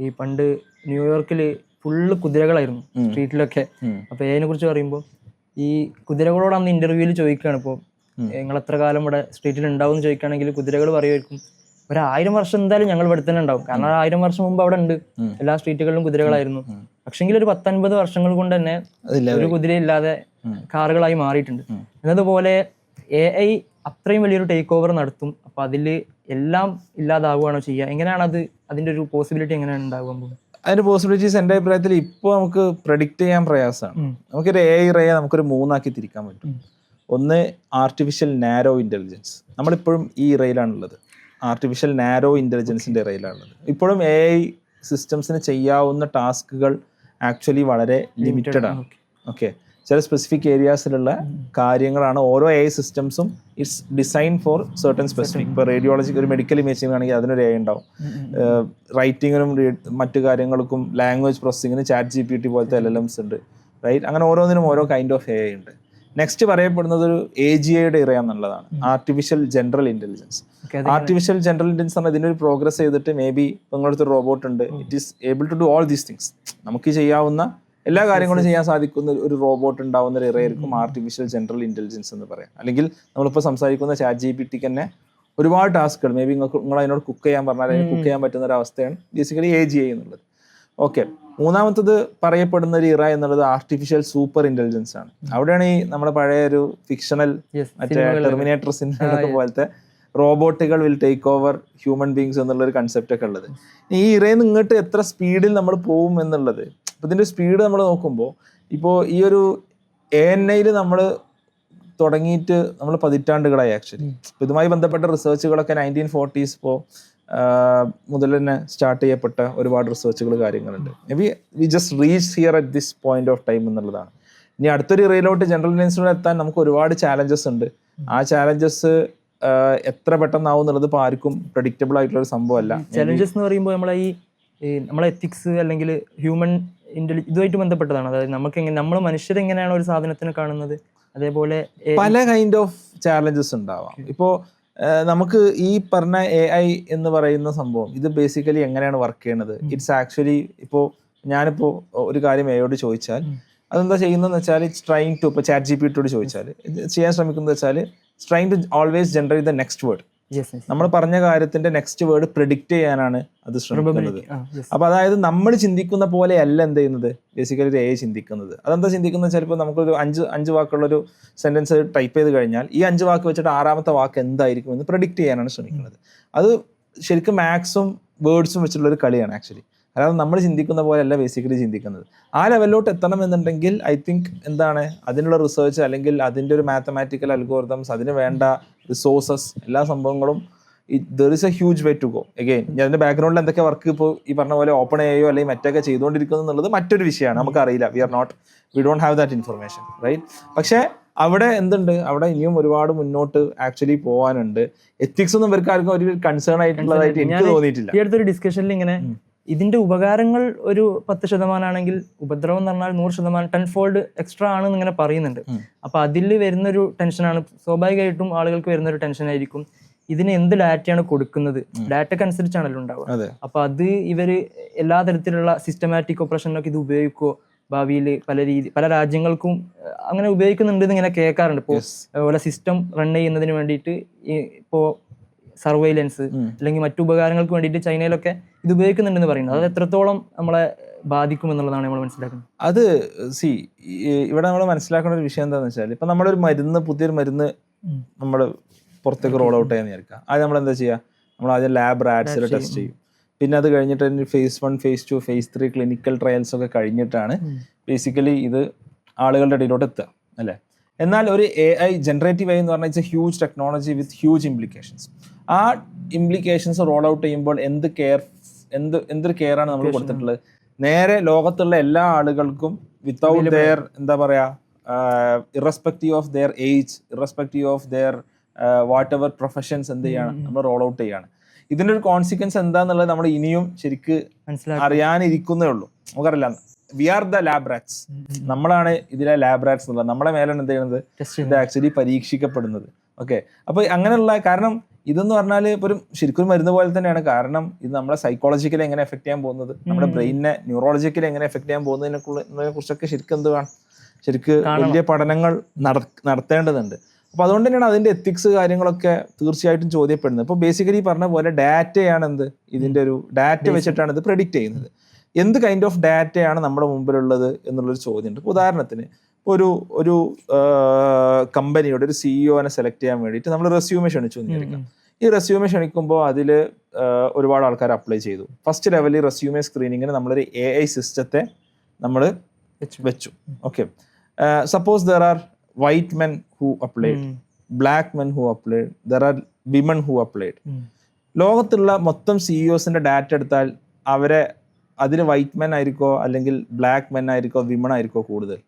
ഈ പണ്ട് ന്യൂയോർക്കിൽ ഫുള്ള് കുതിരകളായിരുന്നു സ്ട്രീറ്റിലൊക്കെ. അപ്പോൾ അതിനെ കുറിച്ച് പറയുമ്പോൾ ഈ കുതിരകളോട് അന്ന് ഇന്റർവ്യൂവിൽ ചോദിക്കുകയാണ്, ഇപ്പോൾ നിങ്ങൾ എത്ര കാലം ഇവിടെ സ്ട്രീറ്റിൽ ഉണ്ടാവും എന്ന് ചോദിക്കുകയാണെങ്കിൽ കുതിരകൾ പറയുമായിരിക്കും 1000 വർഷം എന്തായാലും ഞങ്ങൾ ഇവിടെ തന്നെ ഉണ്ടാവും. കാരണം 1000 വർഷം മുമ്പ് അവിടെ ഉണ്ട്, എല്ലാ സ്ട്രീറ്റുകളിലും കുതിരകളായിരുന്നു. പക്ഷെങ്കിൽ ഒരു 10-50 വർഷങ്ങൾ കൊണ്ട് തന്നെ ഒരു കുതിരയില്ലാതെ കാറുകളായി മാറിയിട്ടുണ്ട്. എന്നതുപോലെ AI അത്രയും വലിയൊരു ടേക്ക് ഓവർ നടത്തും. അപ്പൊ അതിൽ എല്ലാം ഇല്ലാതാവുകയാണോ ചെയ്യുക? എങ്ങനെയാണ് അത്, അതിന്റെ ഒരു പോസിബിലിറ്റി എങ്ങനെയാണ് ഉണ്ടാകാൻ പോകുന്നത്? അതിന്റെ പോസിബിലിറ്റീസ് എൻ്റെ അഭിപ്രായത്തിൽ ഇപ്പോൾ നമുക്ക് പ്രഡിക്റ്റ് ചെയ്യാൻ പ്രയാസമാണ്. നമുക്കൊരു AI റേയെ നമുക്കൊരു 3 ആക്കി തിരിക്കാൻ പറ്റും. ഒന്ന് ആർട്ടിഫിഷ്യൽ നാരോ ഇൻ്റലിജൻസ്. നമ്മളിപ്പോഴും ഈ റെയിലാണുള്ളത്, ആർട്ടിഫിഷ്യൽ നാരോ ഇൻ്റലിജൻസിൻ്റെ റെയിലാണുള്ളത്. ഇപ്പോഴും AI സിസ്റ്റംസിന് ചെയ്യാവുന്ന ടാസ്കുകൾ ആക്ച്വലി വളരെ ലിമിറ്റഡ് ആണ്. ഓക്കെ, ചില സ്പെസിഫിക് ഏരിയാസിലുള്ള കാര്യങ്ങളാണ് ഓരോ AI സിസ്റ്റംസും it's design for certain specific. ഇപ്പോൾ റേഡിയോളജിക്ക് ഒരു മെഡിക്കൽ ഇമേജിംഗ് ആണെങ്കിൽ അതിനൊരു AI ഉണ്ടാവും. റൈറ്റിങ്ങിനും മറ്റു കാര്യങ്ങൾക്കും ലാംഗ്വേജ് പ്രോസസ്സിങ്ങിന് ChatGPT പോലത്തെ LLMs ഉണ്ട്, റൈറ്റ്? അങ്ങനെ ഓരോന്നിനും ഓരോ കൈൻഡ് ഓഫ് AI ഉണ്ട്. നെക്സ്റ്റ് പറയപ്പെടുന്നത് ഒരു AGIയുടെ ഇറ എന്നുള്ളതാണ്, artificial general intelligence. Artificial general intelligence പറഞ്ഞാൽ ഇതിനൊരു പ്രോഗ്രസ് ചെയ്തിട്ട് മേ ബി നിങ്ങളടുത്ത് റോബോട്ട് ഉണ്ട്, it is able to do all these things. നമുക്ക് ചെയ്യാവുന്ന എല്ലാ കാര്യങ്ങളും ചെയ്യാൻ സാധിക്കുന്ന ഒരു റോബോട്ട് ഉണ്ടാവുന്ന ഒരു ഇറയായിരിക്കും ആർട്ടിഫിഷ്യൽ ജനറൽ ഇൻ്റലിജൻസ് എന്ന് പറയാം. അല്ലെങ്കിൽ നമ്മളിപ്പോൾ സംസാരിക്കുന്ന ChatGPT തന്നെ ഒരുപാട് ടാസ്കുകൾ മേ ബി നിങ്ങൾ അതിനോട് കുക്ക് ചെയ്യാൻ പറഞ്ഞാൽ അതിന് കുക്ക് ചെയ്യാൻ പറ്റുന്ന ഒരു അവസ്ഥയാണ് ബേസിക്കലി AGI എന്നുള്ളത്. ഓക്കെ, മൂന്നാമത്തത് പറയപ്പെടുന്ന ഒരു ഇറ എന്നുള്ളത് ആർട്ടിഫിഷ്യൽ സൂപ്പർ ഇൻ്റലിജൻസ് ആണ്. അവിടെയാണ് ഈ നമ്മുടെ പഴയ ഒരു ഫിക്ഷണൽ മറ്റേ ടെർമിനേറ്റർ സിനിമകളൊക്കെ പോലത്തെ റോബോട്ടുകൾ will take over human beings എന്നുള്ളൊരു കൺസെപ്റ്റ് ഒക്കെ ഉള്ളത്. ഈ ഇറയിൽ നിന്ന് ഇങ്ങോട്ട് എത്ര സ്പീഡിൽ നമ്മൾ പോവും എന്നുള്ളത്, അപ്പോൾ ഇതിൻ്റെ സ്പീഡ് നമ്മൾ നോക്കുമ്പോൾ ഇപ്പോൾ ഈ ഒരു ANIയിൽ നമ്മൾ തുടങ്ങിയിട്ട് നമ്മൾ പതിറ്റാണ്ടുകളായി ആക്ച്വലി. അപ്പോൾ ഇതുമായി ബന്ധപ്പെട്ട റിസർച്ചുകളൊക്കെ 1940s മുതൽ തന്നെ സ്റ്റാർട്ട് ചെയ്യപ്പെട്ട ഒരുപാട് റിസർച്ചുകൾ കാര്യങ്ങളുണ്ട്. May be we just reach here at this point of time എന്നുള്ളതാണ്. ഇനി അടുത്തൊരു ഇറയിലോട്ട് ജനറൽ ഇൻ്റലിജൻസിലോട്ട് എത്താൻ നമുക്ക് ഒരുപാട് ചാലഞ്ചസ് ഉണ്ട്. ആ ചാലഞ്ചസ് എത്ര പെട്ടെന്നാവും എന്നുള്ളത് ഇപ്പോൾ ആർക്കും പ്രഡിക്റ്റബിൾ ആയിട്ടുള്ള ഒരു സംഭവമല്ല. ചാലഞ്ചസ് എന്ന് പറയുമ്പോൾ നമ്മളെ എത്തിക്സ് അല്ലെങ്കിൽ ഹ്യൂമൻ ഇതുമായിട്ട് ബന്ധപ്പെട്ടതാണ്. അതായത് നമ്മൾ മനുഷ്യരെങ്ങനെയാണ് ഒരു സാധനത്തിനെ കാണുന്നത്, അതേപോലെ പല കൈൻഡ് ഓഫ് ചാലഞ്ചസ് ഉണ്ടാവാം. ഇപ്പോൾ നമുക്ക് ഈ പറഞ്ഞ AI എന്ന് പറയുന്ന സംഭവം ഇത് ബേസിക്കലി എങ്ങനെയാണ് വർക്ക് ചെയ്യണത്? ഇറ്റ്സ് ആക്ച്വലി ഇപ്പോൾ ഞാനിപ്പോൾ ഒരു കാര്യം AIയോട് ചോദിച്ചാൽ അതെന്താ ചെയ്യുന്നതെന്ന് വെച്ചാൽ ഇറ്റ്സ് ട്രൈങ് ടു, ഇപ്പോൾ ChatGPTയോട് ചോദിച്ചാൽ ചെയ്യാൻ ശ്രമിക്കുന്നത് വെച്ചാൽ it's trying to always generate the next word. നമ്മൾ പറഞ്ഞ കാര്യത്തിന്റെ നെക്സ്റ്റ് വേർഡ് പ്രിഡിക്റ്റ് ചെയ്യാനാണ് അത് ശ്രമിക്കുന്നത്. അപ്പൊ അതായത് നമ്മൾ ചിന്തിക്കുന്ന പോലെ അല്ല എന്ത് ചെയ്യുന്നത് ബേസിക്കലി ഒരു AI ചിന്തിക്കുന്നത്. അതെന്താ ചിന്തിക്കുന്നത് വെച്ചാൽ ഇപ്പോൾ നമുക്കൊരു അഞ്ച് വാക്കുള്ളൊരു സെന്റൻസ് ടൈപ്പ് ചെയ്ത് കഴിഞ്ഞാൽ ഈ 5 വാക്ക് വെച്ചിട്ട് 6ാമത്തെ വാക്ക് എന്തായിരിക്കും എന്ന് പ്രിഡിക്റ്റ് ചെയ്യാനാണ് ശ്രമിക്കുന്നത്. അത് ശരിക്കും മാത്സും വേർഡ്സും വെച്ചിട്ടുള്ളൊരു കളിയാണ് ആക്ച്വലി. അല്ലാതെ നമ്മൾ ചിന്തിക്കുന്ന പോലെ അല്ല ബേസിക്കലി ചിന്തിക്കുന്നത്. ആ ലെവലിലോട്ട് എത്തണം എന്നുണ്ടെങ്കിൽ ഐ തിങ്ക് എന്താണ് അതിനുള്ള റിസർച്ച് അല്ലെങ്കിൽ അതിൻ്റെ ഒരു മാത്തമാറ്റിക്കൽ അൽഗോരിതംസ്, അതിന് വേണ്ട റിസോഴ്സസ്, എല്ലാ സംഭവങ്ങളും there is a huge way to go. Again അതിൻ്റെ ബാക്ക്ഗ്രൗണ്ടിൽ എന്തൊക്കെ വർക്ക് ഇപ്പോൾ ഈ പറഞ്ഞ പോലെ OpenAI അല്ലെങ്കിൽ മറ്റൊക്കെ ചെയ്തുകൊണ്ടിരിക്കുന്നു എന്നുള്ളത് മറ്റൊരു വിഷയമാണ്, നമുക്കറിയില്ല. We don't have that information, right? പക്ഷേ അവിടെ എന്തുണ്ട്, അവിടെ ഇനിയും ഒരുപാട് മുന്നോട്ട് ആക്ച്വലി പോകാനുണ്ട്. എത്തിക്സ് ഒന്നും ഇവർക്ക് ആർക്കും ഒരു കൺസേൺ ആയിട്ടുള്ളതായിട്ട് എനിക്ക് തോന്നിയിട്ടില്ല. ഈ അടുത്തൊരു ഡിസ്കഷനിൽ ഇങ്ങനെ ഇതിന്റെ ഉപകാരങ്ങൾ ഒരു 10% ആണെങ്കിൽ ഉപദ്രവം എന്ന് പറഞ്ഞാൽ 100% 10 ഫോൾഡ് എക്സ്ട്രാ ആണെന്ന് ഇങ്ങനെ പറയുന്നുണ്ട്. അപ്പൊ അതിൽ വരുന്നൊരു ടെൻഷനാണ്, സ്വാഭാവികമായിട്ടും ആളുകൾക്ക് വരുന്നൊരു ടെൻഷനായിരിക്കും ഇതിന് എന്ത് ഡാറ്റയാണ് കൊടുക്കുന്നത്, ഡാറ്റക്ക് അനുസരിച്ചാണല്ലോ ഉണ്ടാവുക. അപ്പൊ അത് ഇവര് എല്ലാ തരത്തിലുള്ള സിസ്റ്റമാറ്റിക് ഓപ്പറേഷനിലൊക്കെ ഇത് ഉപയോഗിക്കുമോ ഭാവിയിൽ? പല രാജ്യങ്ങൾക്കും അങ്ങനെ ഉപയോഗിക്കുന്നുണ്ട് ഇങ്ങനെ കേൾക്കാറുണ്ട്. ഇപ്പോൾ അതുപോലെ സിസ്റ്റം റൺ ചെയ്യുന്നതിന് വേണ്ടിയിട്ട് ഇപ്പോൾ സർവൈലൻസ് അല്ലെങ്കിൽ മറ്റു ഉപകാരങ്ങൾക്ക് വേണ്ടിയിട്ട് ചൈനയിലൊക്കെ ഇത് ഉപയോഗിക്കുന്നുണ്ടെന്ന് പറയുന്നത്. അത് എത്രത്തോളം നമ്മളെ ബാധിക്കും എന്നുള്ളതാണ് നമ്മൾ മനസ്സിലാക്കുന്നത്. അത് ഇവിടെ നമ്മൾ മനസ്സിലാക്കുന്ന ഒരു വിഷയം എന്താണെന്ന് വെച്ചാൽ, ഇപ്പം നമ്മളൊരു പുതിയൊരു മരുന്ന് നമ്മൾ പുറത്തേക്ക് റോൾ ഔട്ട് ചെയ്യാൻ വിചാരിക്കുക. അത് നമ്മൾ എന്താ ചെയ്യുക? നമ്മൾ ആദ്യം ലാബ് റാറ്റ്സിൽ ടെസ്റ്റ് ചെയ്യും. പിന്നെ അത് കഴിഞ്ഞിട്ട് phase 1, phase 2, phase 3 clinical trials ഒക്കെ കഴിഞ്ഞിട്ടാണ് ബേസിക്കലി ഇത് ആളുകളുടെ ഇടയിലോട്ട് എത്തുക, അല്ലേ? എന്നാൽ ഒരു AI ജനറേറ്റീവ് AI എന്ന് പറഞ്ഞാൽ it's A huge technology with huge implications. ആ ഇംപ്ലിക്കേഷൻസ് റോൾ ഔട്ട് ചെയ്യുമ്പോൾ എന്തൊരു കെയർ ആണ് നമ്മൾ കൊടുത്തിട്ടുള്ളത്? നേരെ ലോകത്തുള്ള എല്ലാ ആളുകൾക്കും വിത്തൗട്ട് ദെയർ എന്താ പറയാ, irrespective of their age, irrespective of their what ever professions എന്ത് ചെയ്യാണ് നമ്മൾ റോൾ ഔട്ട് ചെയ്യാണ്. ഇതിന്റെ ഒരു കോൺസിക്വൻസ് എന്താന്നുള്ളത് നമ്മൾ ഇനിയും ശരിക്ക് അറിയാനിരിക്കുന്നേ ഉള്ളൂ. നമുക്കറിയില്ല. We are the lab rats. നമ്മളാണ് ഇതിലെ ലാബ് റാറ്റ്സ് എന്നുള്ളത്. നമ്മളെ മേലാണ് എന്ത് ചെയ്യുന്നത് ഇത് ആക്ച്വലി പരീക്ഷിക്കപ്പെടുന്നത്. ഓക്കെ, അപ്പൊ അങ്ങനെയുള്ള കാരണം ഇതെന്ന് പറഞ്ഞാൽ ഇപ്പോൾ ഒരു ശരിക്കും മരുന്ന് പോലെ തന്നെയാണ്. കാരണം ഇത് നമ്മളെ സൈക്കോളജിക്കലി എങ്ങനെ എഫക്ട് ചെയ്യാൻ പോകുന്നത്, നമ്മുടെ ബ്രെയിനിനെ ന്യൂറോളജിക്കലി എങ്ങനെ എഫക്ട് ചെയ്യാൻ പോകുന്നതിനെ കുറിച്ചൊക്കെ ശരിക്കും എന്ത് വേണം, ശരിക്ക് വലിയ പഠനങ്ങൾ നടത്തേണ്ടതുണ്ട്. അപ്പോൾ അതുകൊണ്ട് തന്നെയാണ് അതിൻ്റെ എത്തിക്സ് കാര്യങ്ങളൊക്കെ തീർച്ചയായിട്ടും ചോദ്യപ്പെടുന്നത്. ഇപ്പോൾ ബേസിക്കലി പറഞ്ഞ പോലെ ഡാറ്റയാണ് എന്ത്, ഇതിൻ്റെ ഒരു ഡാറ്റ വെച്ചിട്ടാണ് ഇത് പ്രെഡിക്റ്റ് ചെയ്യുന്നത്. എന്ത് കൈൻഡ് ഓഫ് ഡാറ്റയാണ് നമ്മുടെ മുമ്പിലുള്ളത് എന്നുള്ളൊരു ചോദ്യമുണ്ട്. ഇപ്പോൾ ഉദാഹരണത്തിന് ഒരു കമ്പനിയുടെ ഒരു സിഇഒനെ സെലക്ട് ചെയ്യാൻ വേണ്ടിയിട്ട് നമ്മൾ റെസ്യൂമെ ക്ഷണിച്ചു എന്നിരിക്കാം. ഈ റെസ്യൂമെ ക്ഷണിക്കുമ്പോൾ അതിൽ ഒരുപാട് ആൾക്കാർ അപ്ലൈ ചെയ്തു. ഫസ്റ്റ് ലെവലിൽ റെസ്യൂമെ സ്ക്രീനിങ്ങിന് നമ്മളൊരു AI സിസ്റ്റത്തെ നമ്മൾ വെച്ചു. Okay, suppose there are white men who applied, black men who applied, there are women who applied. ലോകത്തുള്ള മൊത്തം CEOസിന്റെ ഡാറ്റ എടുത്താൽ അവരെ അതിൽ വൈറ്റ് മെൻ ആയിരിക്കോ അല്ലെങ്കിൽ ബ്ലാക്ക് മെൻ ആയിരിക്കോ വിമൺ ആയിരിക്കോ കൂടുതൽ?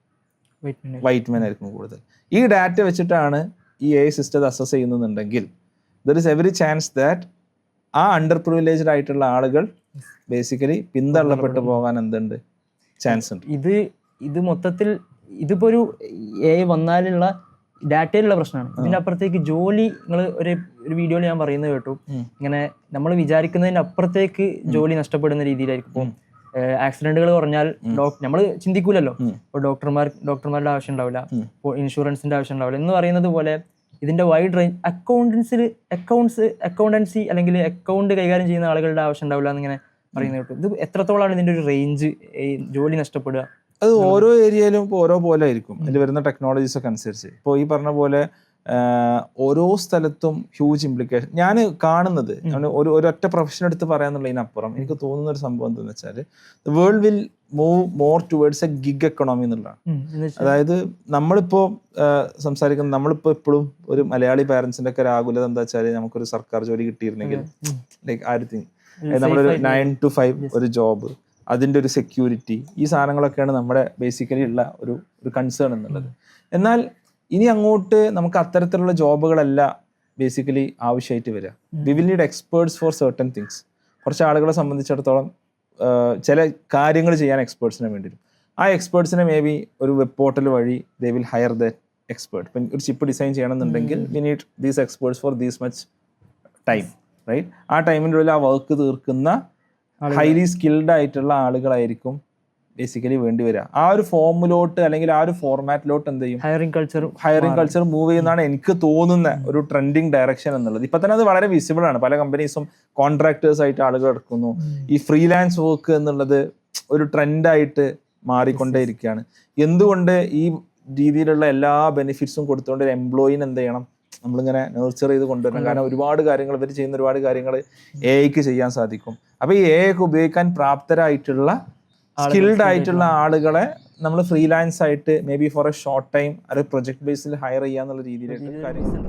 വൈറ്റ് മെൻ ആയിരിക്കും കൂടുതൽ. ഈ ഡാറ്റ വെച്ചിട്ടാണ് ഈ AI സിസ്റ്റം അസസ് ചെയ്യുന്നുണ്ടെങ്കിൽ there is every chance that ആ അണ്ടർ പ്രിവിലേജ്ഡ് ആയിട്ടുള്ള ആളുകൾ ബേസിക്കലി പിന്തള്ളപ്പെട്ടു പോകാൻ എന്തുണ്ട്, ചാൻസ് ഉണ്ട്. ഇത് മൊത്തത്തിൽ ഇതിപ്പോ ഒരു AI വന്നാലുള്ള ഡാറ്റയിലുള്ള പ്രശ്നമാണ്. ഇതിന്റെ അപ്പുറത്തേക്ക് ജോലി, നിങ്ങൾ ഒരു വീഡിയോയിൽ ഞാൻ പറയുന്നത് കേട്ടു, ഇങ്ങനെ നമ്മൾ വിചാരിക്കുന്നതിന്റെ അപ്പുറത്തേക്ക് ജോലി നഷ്ടപ്പെടുന്ന രീതിയിലായിരിക്കും. ഇപ്പം ആക്സിഡന്റുകൾ കുറഞ്ഞാൽ നമ്മൾ ചിന്തിക്കൂലല്ലോ, ഇപ്പോൾ ഡോക്ടർമാരുടെ ആവശ്യം ഉണ്ടാവില്ല, ഇപ്പോൾ ഇൻഷുറൻസിന്റെ ആവശ്യം ഉണ്ടാവില്ല എന്ന് പറയുന്നത് പോലെ ഇതിന്റെ വൈഡ് റേഞ്ച് അക്കൗണ്ടൻസി അല്ലെങ്കിൽ അക്കൗണ്ട് കൈകാര്യം ചെയ്യുന്ന ആളുകളുടെ ആവശ്യം ഉണ്ടാവില്ല എന്നിങ്ങനെ പറയുന്നത് കേട്ടു. ഇത് എത്രത്തോളമാണ് ഇതിന്റെ ഒരു റേഞ്ച്, ജോലി നഷ്ടപ്പെടുക? അത് ഓരോ ഏരിയയിലും ഇപ്പോൾ ഓരോ പോലെ ആയിരിക്കും അതിൽ വരുന്ന ടെക്നോളജീസ് ഒക്കെ അനുസരിച്ച്. ഇപ്പോൾ ഈ പറഞ്ഞ പോലെ ഓരോ സ്ഥലത്തും ഹ്യൂജ് ഇംപ്ലിക്കേഷൻ ഞാൻ കാണുന്നത്. ഒരൊറ്റ പ്രൊഫഷൻ എടുത്ത് പറയാന്നുള്ളതിനപ്പുറം എനിക്ക് തോന്നുന്ന ഒരു സംഭവം എന്താണെന്ന് വെച്ചാൽ the world will move more towards A gig economy എന്നുള്ളതാണ്. അതായത് നമ്മളിപ്പോൾ സംസാരിക്കുന്നത്, നമ്മളിപ്പോൾ എപ്പോഴും ഒരു മലയാളി പാരൻസിന്റെ ഒക്കെ ഒരു ആകുലത എന്താ വെച്ചാൽ നമുക്കൊരു സർക്കാർ ജോലി കിട്ടിയിരുന്നെങ്കിൽ, ലൈക്ക് ആരും നമ്മളൊരു 9 to 5 ഒരു ജോബ്, അതിൻ്റെ ഒരു സെക്യൂരിറ്റി, ഈ സാധനങ്ങളൊക്കെയാണ് നമ്മുടെ ബേസിക്കലി ഉള്ള ഒരു കൺസേൺ എന്നുള്ളത്. എന്നാൽ ഇനി അങ്ങോട്ട് നമുക്ക് അത്തരത്തിലുള്ള ജോബുകളല്ല ബേസിക്കലി ആവശ്യമായിട്ട് വരിക. We will need experts for certain things. കുറച്ച് ആളുകളെ സംബന്ധിച്ചിടത്തോളം ചില കാര്യങ്ങൾ ചെയ്യാൻ എക്സ്പേർട്സിനെ വേണ്ടി വരും. ആ എക്സ്പേർട്സിനെ മേ ബി ഒരു വെബ് പോർട്ടൽ വഴി they will hire the expert. ഇപ്പം ഒരു ചിപ്പ് ഡിസൈൻ ചെയ്യണമെന്നുണ്ടെങ്കിൽ we need these experts for these much time, right? ആ ടൈമിൻ്റെ ഉള്ളിൽ ആ വർക്ക് തീർക്കുന്ന ഹൈലി സ്കിൽഡ് ആയിട്ടുള്ള ആളുകളായിരിക്കും ബേസിക്കലി വേണ്ടി വരിക. ആ ഒരു ഫോമിലോട്ട് അല്ലെങ്കിൽ ആ ഒരു ഫോർമാറ്റിലോട്ട് എന്ത് ചെയ്യും, ഹയറിംഗ് കൾച്ചർ മൂവ് ചെയ്യുന്നതാണ് എനിക്ക് തോന്നുന്ന ഒരു ട്രെൻഡിങ് ഡയറക്ഷൻ എന്നുള്ളത്. ഇപ്പൊ തന്നെ അത് വളരെ വിസിബിൾ ആണ്. പല കമ്പനീസും കോൺട്രാക്ടേഴ്സ് ആയിട്ട് ആളുകൾ എടുക്കുന്നു. ഈ ഫ്രീലാൻസ് വർക്ക് എന്നുള്ളത് ഒരു ട്രെൻഡായിട്ട് മാറിക്കൊണ്ടേയിരിക്കുകയാണ്. എന്തുകൊണ്ട് ഈ രീതിയിലുള്ള എല്ലാ ബെനിഫിറ്റ്സും കൊടുത്തുകൊണ്ട് ഒരു എംപ്ലോയിന് എന്ത് ചെയ്യണം, നമ്മളിങ്ങനെ നേർച്ചർ ചെയ്ത് കൊണ്ടുവരണം. കാരണം ഒരുപാട് കാര്യങ്ങൾ ഇവർ ചെയ്യുന്ന ഒരുപാട് കാര്യങ്ങൾ AI ചെയ്യാൻ സാധിക്കും. അപ്പൊ ഈ AI ഒക്കെ ഉപയോഗിക്കാൻ പ്രാപ്തരായിട്ടുള്ള സ്കിൽഡ് ആയിട്ടുള്ള ആളുകളെ നമ്മൾ ഫ്രീലാൻസ് ആയിട്ട് maybe for a short time ഒരു പ്രൊജക്ട് ബേസിൽ ഹയർ ചെയ്യാന്നുള്ള രീതിയിലേക്ക് കാര്യങ്ങൾ